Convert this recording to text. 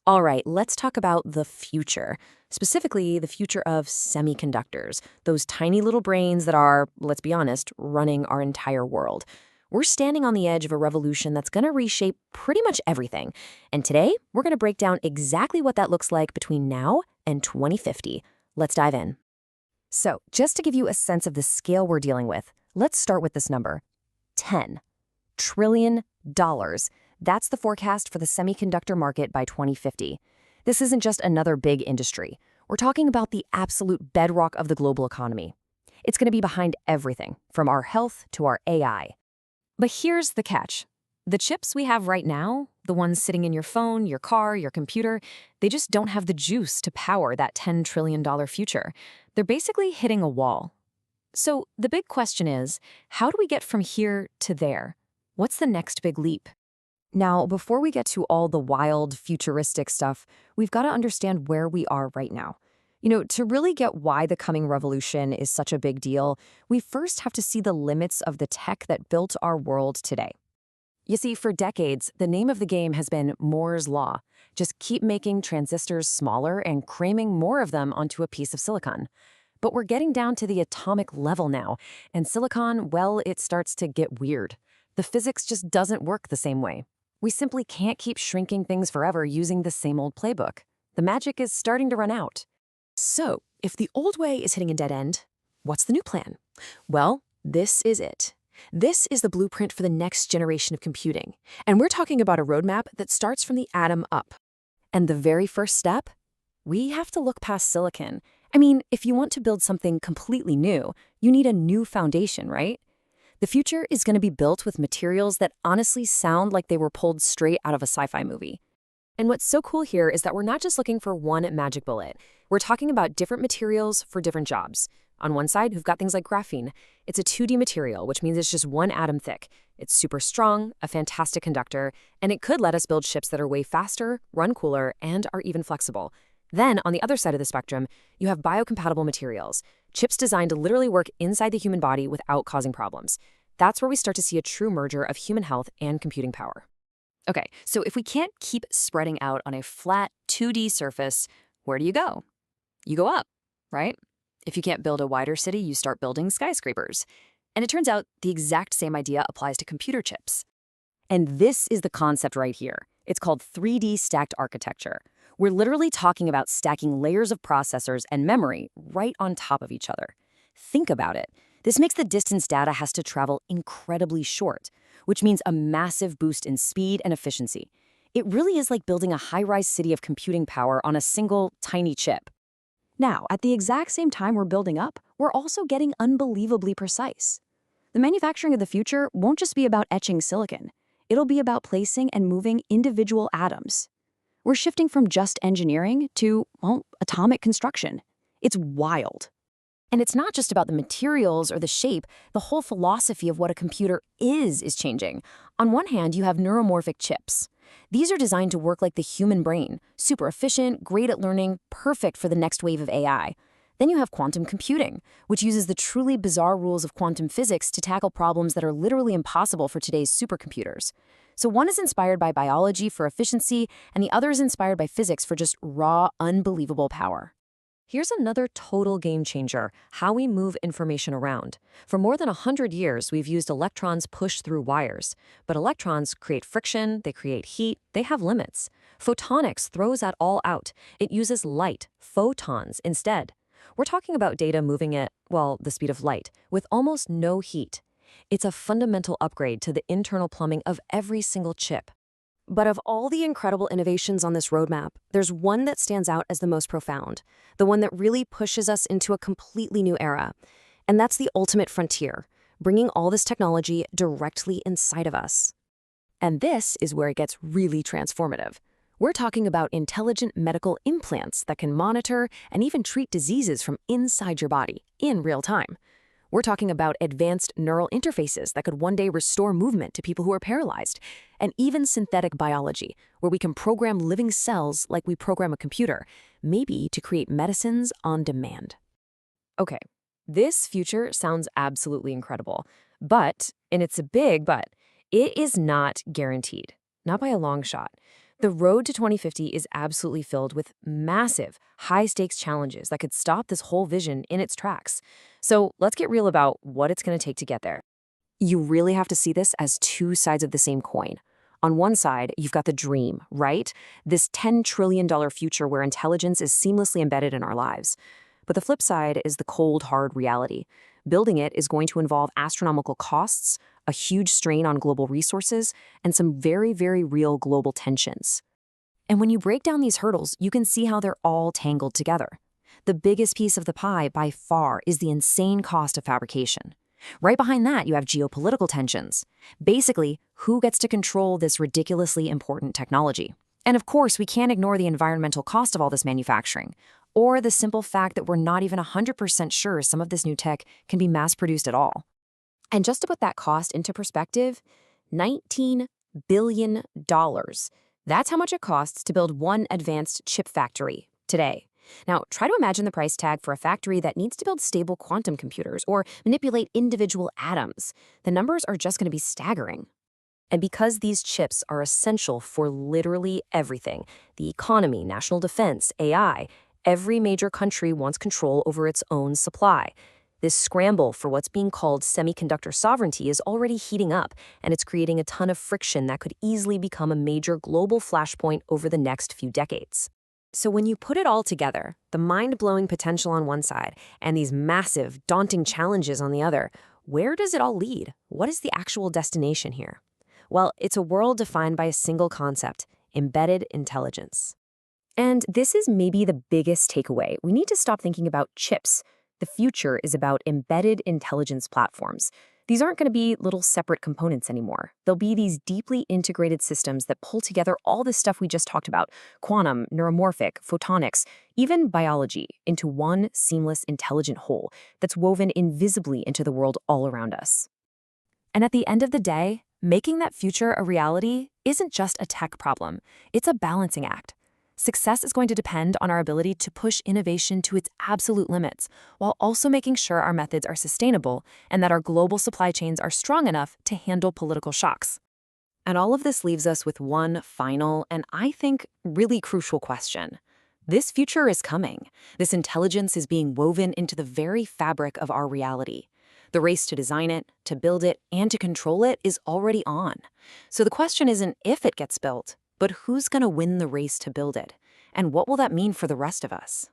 All right, let's talk about the future, specifically the future of semiconductors, those tiny little brains that are, let's be honest, running our entire world. We're standing on the edge of a revolution that's going to reshape pretty much everything. And today, we're going to break down exactly what that looks like between now and 2050. Let's dive in. So, just to give you a sense of the scale we're dealing with, let's start with this number, $10 trillion. That's the forecast for the semiconductor market by 2050. This isn't just another big industry. We're talking about the absolute bedrock of the global economy. It's going to be behind everything, from our health to our AI. But here's the catch. The chips we have right now, the ones sitting in your phone, your car, your computer, they just don't have the juice to power that $10 trillion future. They're basically hitting a wall. So the big question is, how do we get from here to there? What's the next big leap? Now, before we get to all the wild, futuristic stuff, we've got to understand where we are right now. To really get why the coming revolution is such a big deal, we first have to see the limits of the tech that built our world today. You see, for decades, the name of the game has been Moore's Law. Just keep making transistors smaller and cramming more of them onto a piece of silicon. But we're getting down to the atomic level now, and silicon, well, it starts to get weird. The physics just doesn't work the same way. We simply can't keep shrinking things forever using the same old playbook. The magic is starting to run out. So, if the old way is hitting a dead end, what's the new plan? Well, this is it. This is the blueprint for the next generation of computing. And we're talking about a roadmap that starts from the atom up. And the very first step? We have to look past silicon. I mean, if you want to build something completely new, you need a new foundation, right? The future is going to be built with materials that honestly sound like they were pulled straight out of a sci-fi movie. And what's so cool here is that we're not just looking for one magic bullet. We're talking about different materials for different jobs. On one side, we've got things like graphene. It's a 2D material, which means it's just one atom thick. It's super strong, a fantastic conductor, and it could let us build ships that are way faster, run cooler, and are even flexible. Then, on the other side of the spectrum, you have biocompatible materials, chips designed to literally work inside the human body without causing problems. That's where we start to see a true merger of human health and computing power. Okay, so if we can't keep spreading out on a flat 2D surface, where do you go? You go up, right? If you can't build a wider city, you start building skyscrapers. And it turns out the exact same idea applies to computer chips. And this is the concept right here. It's called 3D stacked architecture. We're literally talking about stacking layers of processors and memory right on top of each other. Think about it. This makes the distance data has to travel incredibly short, which means a massive boost in speed and efficiency. It really is like building a high-rise city of computing power on a single, tiny chip. Now, at the exact same time we're building up, we're also getting unbelievably precise. The manufacturing of the future won't just be about etching silicon. It'll be about placing and moving individual atoms. We're shifting from just engineering to, well, atomic construction. It's wild. And it's not just about the materials or the shape, the whole philosophy of what a computer is changing. On one hand, you have neuromorphic chips. These are designed to work like the human brain, super efficient, great at learning, perfect for the next wave of AI. Then you have quantum computing, which uses the truly bizarre rules of quantum physics to tackle problems that are literally impossible for today's supercomputers. So one is inspired by biology for efficiency, and the other is inspired by physics for just raw, unbelievable power. Here's another total game changer, how we move information around. For more than 100 years, we've used electrons pushed through wires. But electrons create friction, they create heat, they have limits. Photonics throws that all out. It uses light, photons, instead. We're talking about data moving at, well, the speed of light, with almost no heat. It's a fundamental upgrade to the internal plumbing of every single chip. But of all the incredible innovations on this roadmap, there's one that stands out as the most profound, the one that really pushes us into a completely new era. And that's the ultimate frontier, bringing all this technology directly inside of us. And this is where it gets really transformative. We're talking about intelligent medical implants that can monitor and even treat diseases from inside your body in real time. We're talking about advanced neural interfaces that could one day restore movement to people who are paralyzed, and even synthetic biology, where we can program living cells like we program a computer, maybe to create medicines on demand. Okay, this future sounds absolutely incredible, but, and it's a big but, it is not guaranteed, not by a long shot. The road to 2050 is absolutely filled with massive, high stakes challenges that could stop this whole vision in its tracks. So let's get real about what it's going to take to get there. You really have to see this as two sides of the same coin. On one side, you've got the dream, right? This $10 trillion future where intelligence is seamlessly embedded in our lives. But the flip side is the cold, hard reality. Building it is going to involve astronomical costs, a huge strain on global resources, and some very, very real global tensions. And when you break down these hurdles, you can see how they're all tangled together. The biggest piece of the pie, by far, is the insane cost of fabrication. Right behind that, you have geopolitical tensions. Basically, who gets to control this ridiculously important technology? And of course, we can't ignore the environmental cost of all this manufacturing, or the simple fact that we're not even 100% sure some of this new tech can be mass-produced at all. And just to put that cost into perspective, $19 billion. That's how much it costs to build one advanced chip factory today. Now, try to imagine the price tag for a factory that needs to build stable quantum computers or manipulate individual atoms. The numbers are just going to be staggering. And because these chips are essential for literally everything, the economy, national defense, AI, every major country wants control over its own supply. This scramble for what's being called semiconductor sovereignty is already heating up, and it's creating a ton of friction that could easily become a major global flashpoint over the next few decades. So when you put it all together, the mind-blowing potential on one side and these massive, daunting challenges on the other, where does it all lead? What is the actual destination here? Well, it's a world defined by a single concept: embedded intelligence. And this is maybe the biggest takeaway. We need to stop thinking about chips. The future is about embedded intelligence platforms. These aren't going to be little separate components anymore. They'll be these deeply integrated systems that pull together all this stuff we just talked about: quantum, neuromorphic, photonics, even biology, into one seamless, intelligent whole that's woven invisibly into the world all around us. And at the end of the day, making that future a reality isn't just a tech problem. It's a balancing act. Success is going to depend on our ability to push innovation to its absolute limits, while also making sure our methods are sustainable and that our global supply chains are strong enough to handle political shocks. And all of this leaves us with one final and, I think, really crucial question. This future is coming. This intelligence is being woven into the very fabric of our reality. The race to design it, to build it, and to control it is already on. So the question isn't if it gets built, but who's going to win the race to build it? And what will that mean for the rest of us?